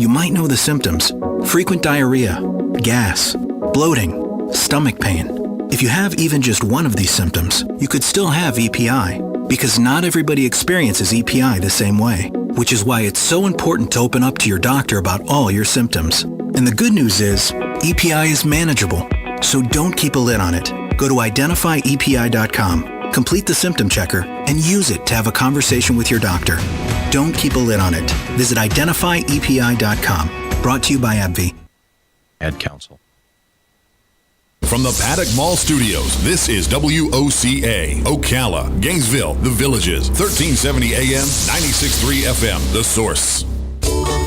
you might know the symptoms: frequent diarrhea, gas, bloating, stomach pain. If you have even just one of these symptoms, you could still have EPI, because not everybody experiences EPI the same way, which is why it's so important to open up to your doctor about all your symptoms. And the good news is, EPI is manageable, so don't keep a lid on it. Go to identifyepi.com, complete the symptom checker, and use it to have a conversation with your doctor. Don't keep a lid on it. Visit identifyepi.com. Brought to you by AbbVie. Ad Council. From the Paddock Mall Studios, this is WOCA, Ocala, Gainesville, The Villages, 1370 AM, 96.3 FM, The Source.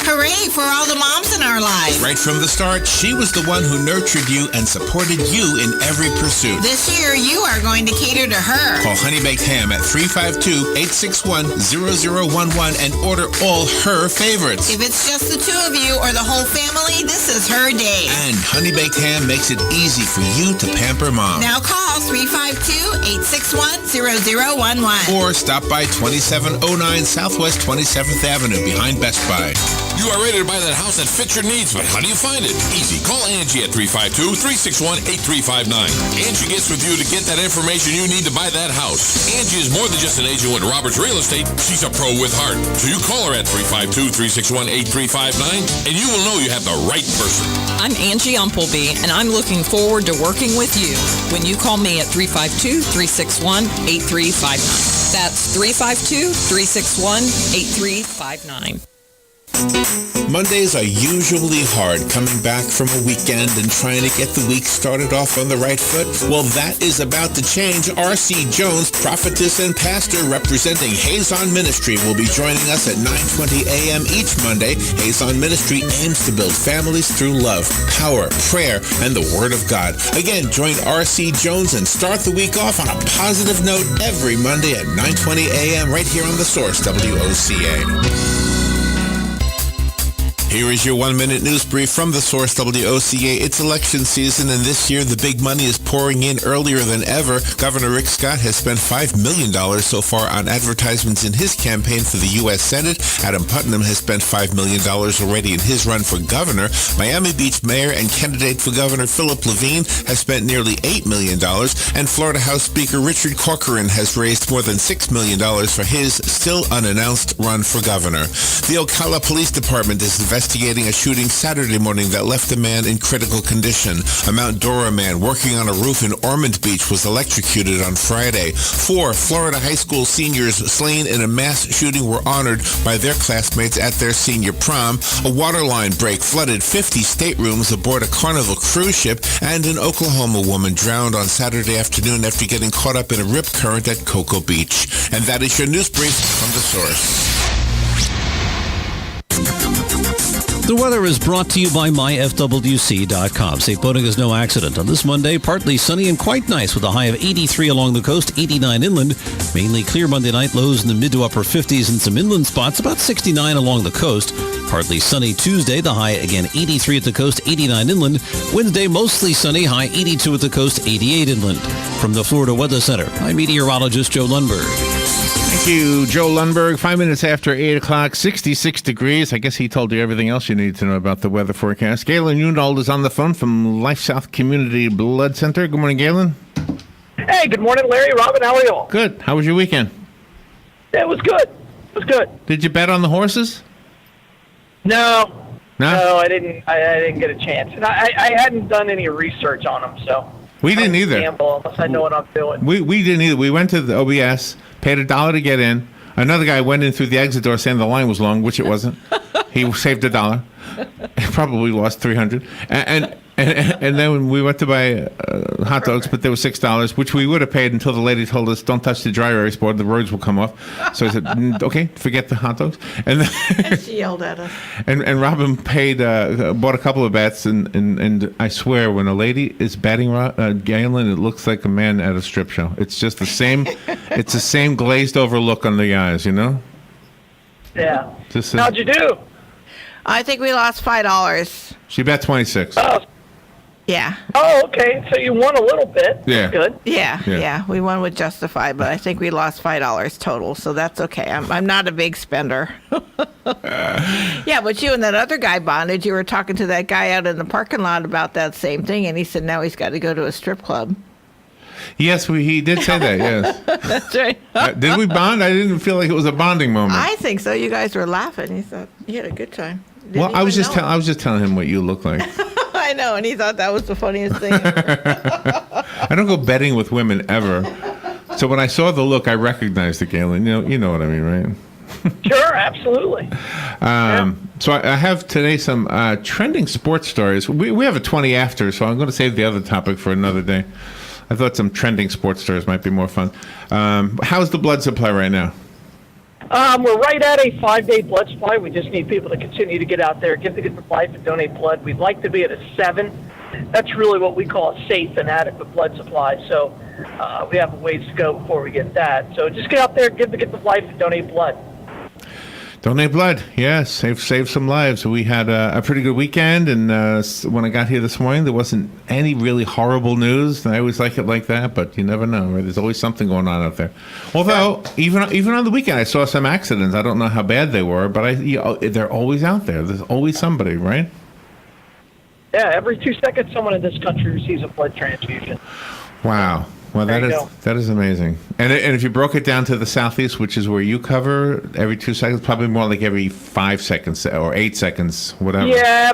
Hooray for all the moms in our lives. Right from the start, she was the one who nurtured you and supported you in every pursuit. This year, you are going to cater to her. Call Honey Baked Ham at 352-861-0011 and order all her favorites. If it's just the two of you or the whole family, this is her day. And Honey Baked Ham makes it easy for you to pamper mom. Now call 352-861-0011. Or stop by 2709 Southwest 27th Avenue behind Best Buy. You are ready to buy that house that fits your needs, but how do you find it? Easy. Call Angie at 352-361-8359. Angie gets with you to get that information you need to buy that house. Angie is more than just an agent with Roberts Real Estate. She's a pro with heart. So you call her at 352-361-8359, and you will know you have the right person. I'm Angie Umpleby, and I'm looking forward to working with you when you call me at 352-361-8359. That's 352-361-8359. Mondays are usually hard, coming back from a weekend and trying to get the week started off on the right foot. Well, that is about to change. R.C. Jones, prophetess and pastor representing Hazon Ministry, will be joining us at 9:20 a.m. each Monday. Hazon Ministry aims to build families through love, power, prayer, and the Word of God. Again, join R.C. Jones and start the week off on a positive note every Monday at 9:20 a.m. right here on The Source, WOCA. Here is your 1-minute news brief from The Source, WOCA. It's election season, and this year the big money is pouring in earlier than ever. Governor Rick Scott has spent $5 million so far on advertisements in his campaign for the U.S. Senate. Adam Putnam has spent $5 million already in his run for governor. Miami Beach Mayor and candidate for governor Philip Levine has spent nearly $8 million, and Florida House Speaker Richard Corcoran has raised more than $6 million for his still unannounced run for governor. The Ocala Police Department is investigating a shooting Saturday morning that left a man in critical condition. A Mount Dora man working on a roof in Ormond Beach was electrocuted on Friday. 4 Florida high school seniors slain in a mass shooting were honored by their classmates at their senior prom. A waterline break flooded 50 staterooms aboard a Carnival cruise ship, and an Oklahoma woman drowned on Saturday afternoon after getting caught up in a rip current at Cocoa Beach. And that is your news brief from The Source. The weather is brought to you by myfwc.com. Safe boating is no accident. On this Monday, partly sunny and quite nice with a high of 83 along the coast, 89 inland. Mainly clear Monday night, lows in the mid to upper 50s and some inland spots, about 69 along the coast. Partly sunny Tuesday, the high again 83 at the coast, 89 inland. Wednesday, mostly sunny, high 82 at the coast, 88 inland. From the Florida Weather Center, I'm meteorologist Joe Lundberg. Thank you, Joe Lundberg. 5 minutes after 8 o'clock, 66 degrees. I guess he told you everything else you need to know about the weather forecast. Galen Unold is on the phone from LifeSouth Community Blood Center. Good morning, Galen. Hey, good morning, Larry. Robin, how are you all? Good. How was your weekend? It was good. It was good. Did you bet on the horses? No, I didn't. I didn't get a chance, and I hadn't done any research on them, so we didn't either. Gamble unless I know what I'm doing. We didn't either. We went to the OBS, paid $1 to get in. Another guy went in through the exit door saying the line was long, which it wasn't. He saved $1. He probably lost $300. And then we went to buy hot dogs, but they were $6, which we would have paid until the lady told us, "Don't touch the dry erase board; the roads will come off." So I said, "Okay, forget the hot dogs." And then she yelled at us. And Robin bought a couple of bets, and I swear, when a lady is betting Galen, it looks like a man at a strip show. It's just the same. It's the same glazed over look on the eyes, you know. Yeah. How'd you do? I think we lost $5. She bet 26. Oh, Yeah. Oh, okay. So you won a little bit. Yeah. Good. Yeah. We won with Justified, but I think we lost $5 total, so that's okay. I'm not a big spender. Yeah, but you and that other guy bonded. You were talking to that guy out in the parking lot about that same thing, and he said now he's got to go to a strip club. Yes, he did say that, yes. That's right. Did we bond? I didn't feel like it was a bonding moment. I think so. You guys were laughing. He thought you had a good time. Well, I was just telling him what you look like. I know, and he thought that was the funniest thing ever. I don't go betting with women ever. So when I saw the look, I recognized it, Galen. You know what I mean, right? Sure, absolutely. So I have today some trending sports stories. We have a 20 after, so I'm going to save the other topic for another day. I thought some trending sports stories might be more fun. How's the blood supply right now? We're right at a 5-day blood supply. We just need people to continue to get out there, give the gift of life, and donate blood. We'd like to be at a 7. That's really what we call a safe and adequate blood supply. So we have a ways to go before we get that. So just get out there, give the gift of life, and donate blood. Donate blood, yes. Save some lives. We had a pretty good weekend, and when I got here this morning, there wasn't any really horrible news. I always like it like that, but you never know. Right? There's always something going on out there. Although, even on the weekend, I saw some accidents. I don't know how bad they were, but they're always out there. There's always somebody, right? Yeah, every 2 seconds, someone in this country receives a blood transfusion. Wow. Well, that is amazing. And if you broke it down to the Southeast, which is where you cover, every 2 seconds, probably more like every 5 seconds or 8 seconds, whatever. Yeah,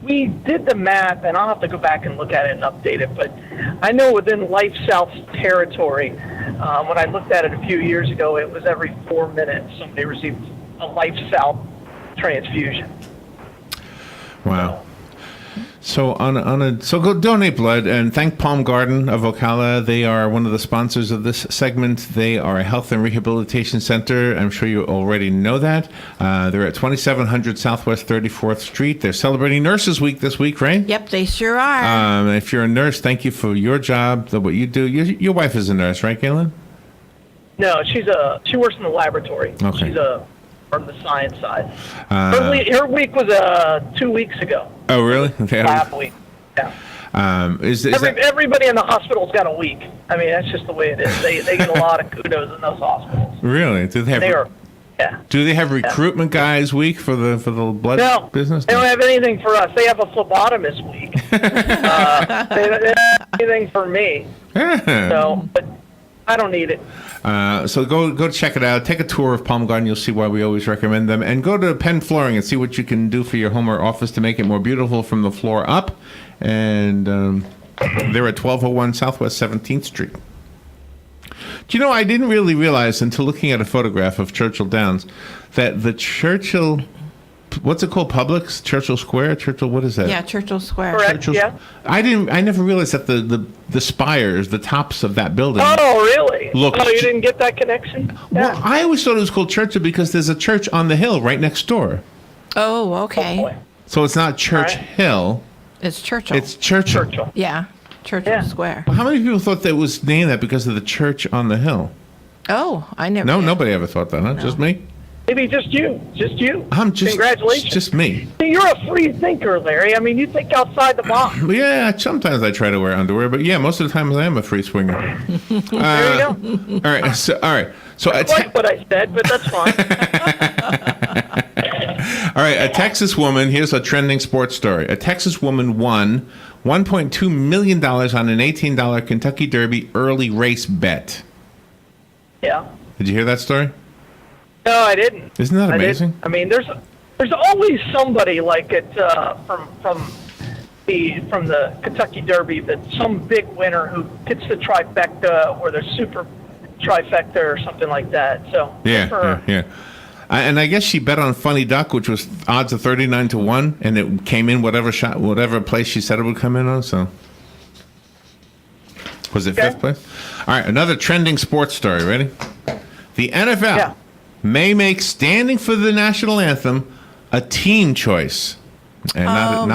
we did the math, and I'll have to go back and look at it and update it. But I know within LifeSouth territory, when I looked at it a few years ago, it was every 4 minutes somebody received a LifeSouth transfusion. Wow. So so go donate blood and thank Palm Garden of Ocala. They are one of the sponsors of this segment. They are a health and rehabilitation center. I'm sure you already know that. They're at 2700 Southwest 34th Street. They're celebrating Nurses Week this week, right? Yep, they sure are. If you're a nurse, thank you for your job, what you do. Your wife is a nurse, right, Galen? No, she works in the laboratory. Okay. She's from the science side. Her week was 2 weeks ago. Oh, really? Okay. Lab week. Yeah. Everybody in the hospital's got a week. I mean, that's just the way it is. They get a lot of kudos in those hospitals. Really? Do they have recruitment guys week for the blood business? They don't have anything for us. They have a phlebotomist week. They don't have anything for me. So, but I don't need it. So go check it out. Take a tour of Palm Garden. You'll see why we always recommend them. And go to Penn Flooring and see what you can do for your home or office to make it more beautiful from the floor up. And they're at 1201 Southwest 17th Street. Do you know, I didn't really realize until looking at a photograph of Churchill Downs that the Churchill... What's it called? Publix? Churchill Square? Churchill, what is that? Yeah, Churchill Square. Correct, yeah. I never realized that the spires, the tops of that building. Oh, really? You didn't get that connection? Yeah. Well, I always thought it was called Churchill because there's a church on the hill right next door. Oh, okay. Oh, boy. So it's not Church Hill. It's Churchill. It's Churchill. Yeah, Churchill Square. Well, how many people thought that was named that because of the church on the hill? Oh, I never No, did. nobody ever thought that, huh? No. Just me? Maybe just you. Congratulations. Just me. You're a free thinker, Larry. I mean, you think outside the box. Yeah, sometimes I try to wear underwear, but yeah, most of the time I am a free swinger. There you go. All right. So I like what I said, but that's fine. All right, a Texas woman, here's a trending sports story. A Texas woman won $1.2 million on an $18 Kentucky Derby early race bet. Yeah. Did you hear that story? No, I didn't. Isn't that amazing? I mean, there's always somebody like it from the Kentucky Derby, that some big winner who gets the trifecta or the super trifecta or something like that. So yeah. And I guess she bet on Funny Duck, which was odds of 39-1, and it came in whatever place she said it would come in on. So was it fifth place? All right, another trending sports story. Ready? The NFL may make standing for the national anthem a team choice, and well,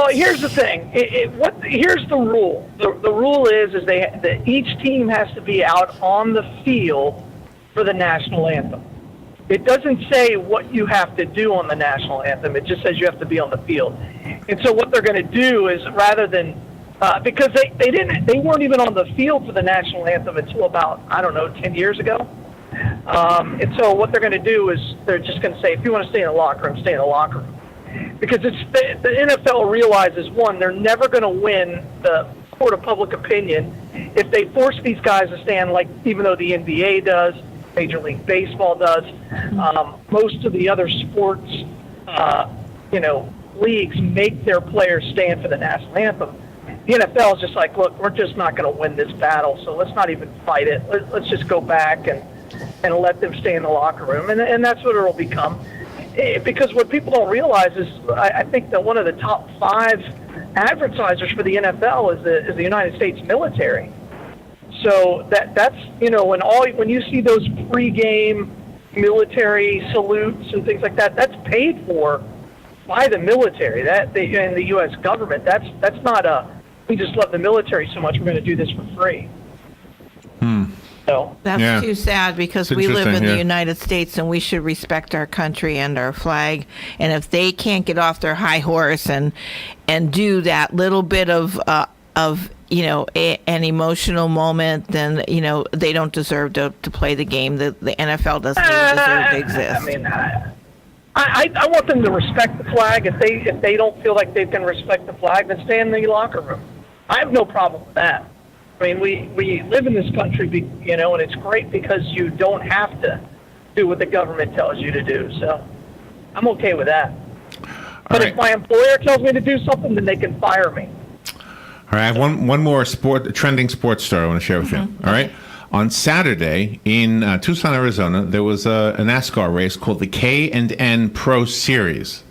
here's the thing. Here's the rule. The rule is that each team has to be out on the field for the national anthem. It doesn't say what you have to do on the national anthem. It just says you have to be on the field. And so what they're going to do is, rather than because they weren't even on the field for the national anthem until about 10 years ago. And so what they're going to do is they're just going to say, if you want to stay in the locker room, stay in the locker room. Because the NFL realizes, one, they're never going to win the court of public opinion if they force these guys to stand, like even though the NBA does, Major League Baseball does, most of the other sports, leagues make their players stand for the national anthem. The NFL is just like, look, we're just not going to win this battle, so let's not even fight it. Let's just go back and let them stay in the locker room, and that's what it'll become. Because what people don't realize is, I think that one of the top 5 advertisers for the NFL is the United States military. So that's when you see those pregame military salutes and things like that, that's paid for by the military. And the U.S. government. That's not we just love the military so much we're going to do this for free. So that's too sad, because we live in the United States and we should respect our country and our flag. And if they can't get off their high horse and do that little bit of an emotional moment, then they don't deserve to play the game. The NFL doesn't even deserve to exist. I mean, I want them to respect the flag. If they don't feel like they can respect the flag, then stay in the locker room. I have no problem with that. I mean, we live in this country, and it's great because you don't have to do what the government tells you to do. So I'm okay with that. But if my employer tells me to do something, then they can fire me. All right, I have one more trending sports story I want to share with you. All right. On Saturday in Tucson, Arizona, there was a NASCAR race called the K&N Pro Series.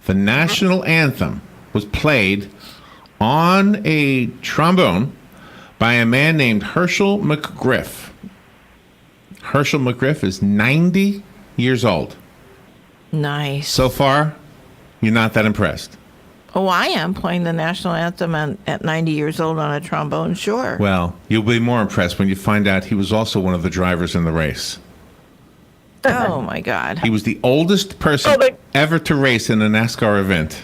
The national anthem was played on a trombone by a man named Herschel McGriff. Herschel McGriff is 90 years old. Nice. So far, you're not that impressed. Oh, I am playing the national anthem at 90 years old on a trombone, sure. Well, you'll be more impressed when you find out he was also one of the drivers in the race. Oh, my God. He was the oldest person ever to race in a NASCAR event.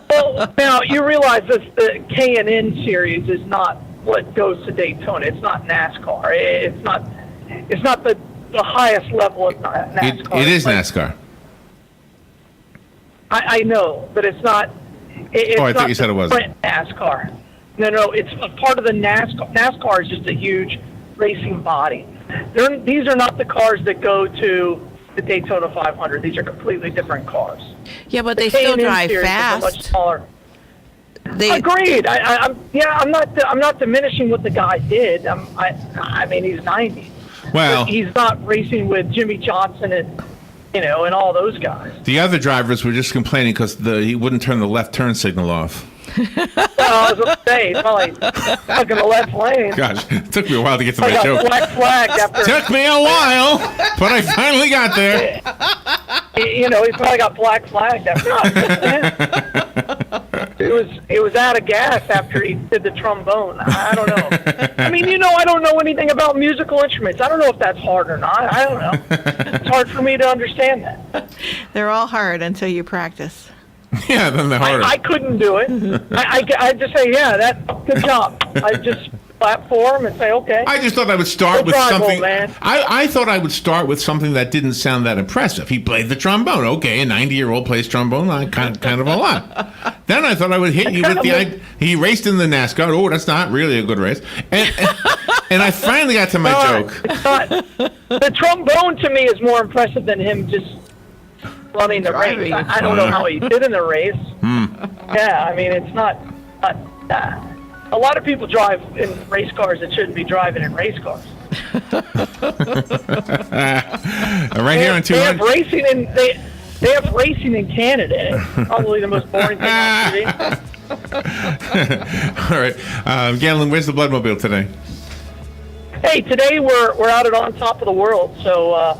Well, now, you realize the K&N series is not what goes to Daytona. It's not NASCAR. It's not the highest level of NASCAR. It is NASCAR. I know, but it's not. I thought you said it wasn't. NASCAR. No, it's a part of the NASCAR. NASCAR is just a huge racing body. These are not the cars that go to the Daytona 500. These are completely different cars. Yeah, but they still drive fast. Much smaller. Agreed. I'm not diminishing what the guy did. I mean, he's 90. Well, but he's not racing with Jimmy Johnson and all those guys. The other drivers were just complaining because he wouldn't turn the left turn signal off. Well, I was going to say, probably stuck in the left lane. Gosh, it took me a while to get to my joke. Took me a while, but I finally got there. He probably got black flagged after. It was out of gas after he did the trombone. I don't know. I mean, I don't know anything about musical instruments. I don't know if that's hard or not. I don't know. It's hard for me to understand that. They're all hard until you practice. Yeah, then they're harder. I couldn't do it. I just say, good job. I just clap for him and say, okay. I just thought I would start with something. I thought I would start with something that didn't sound that impressive. He played the trombone. Okay, a 90-year-old plays trombone. Kind of a lot. Then I thought I would hit you with he raced in the NASCAR. Oh, that's not really a good race. And I finally got to my joke. It's not. The trombone to me is more impressive than him just running the race. I don't know how he did in the race. Yeah, I mean, it's not a lot of people drive in race cars that shouldn't be driving in race cars. Right here on 200. They have racing in Canada. It's probably the most boring thing on TV. All right, Galen, where's the Bloodmobile today? Hey, today we're out at On Top of the World, so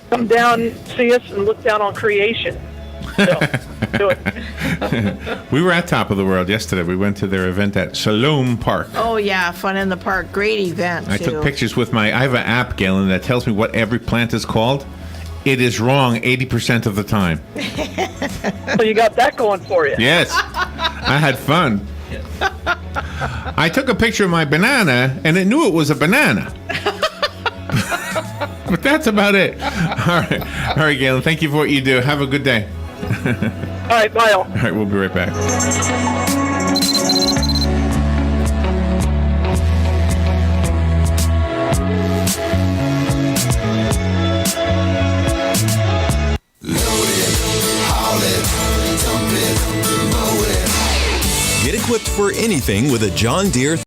come down, see us, and look down on creation. So, do it. We were at Top of the World yesterday. We went to their event at Shalom Park. Oh, yeah, fun in the park. Great event, I took pictures with I have an app, Galen, that tells me what every plant is called. it is wrong 80% of the time. So you got that going for you. Yes. I had fun. I took a picture of my banana, and it knew it was a banana. But that's about it. All right, Galen, thank you for what you do. Have a good day. All right, bye all. All right, we'll be right back. Get equipped for anything with a John Deere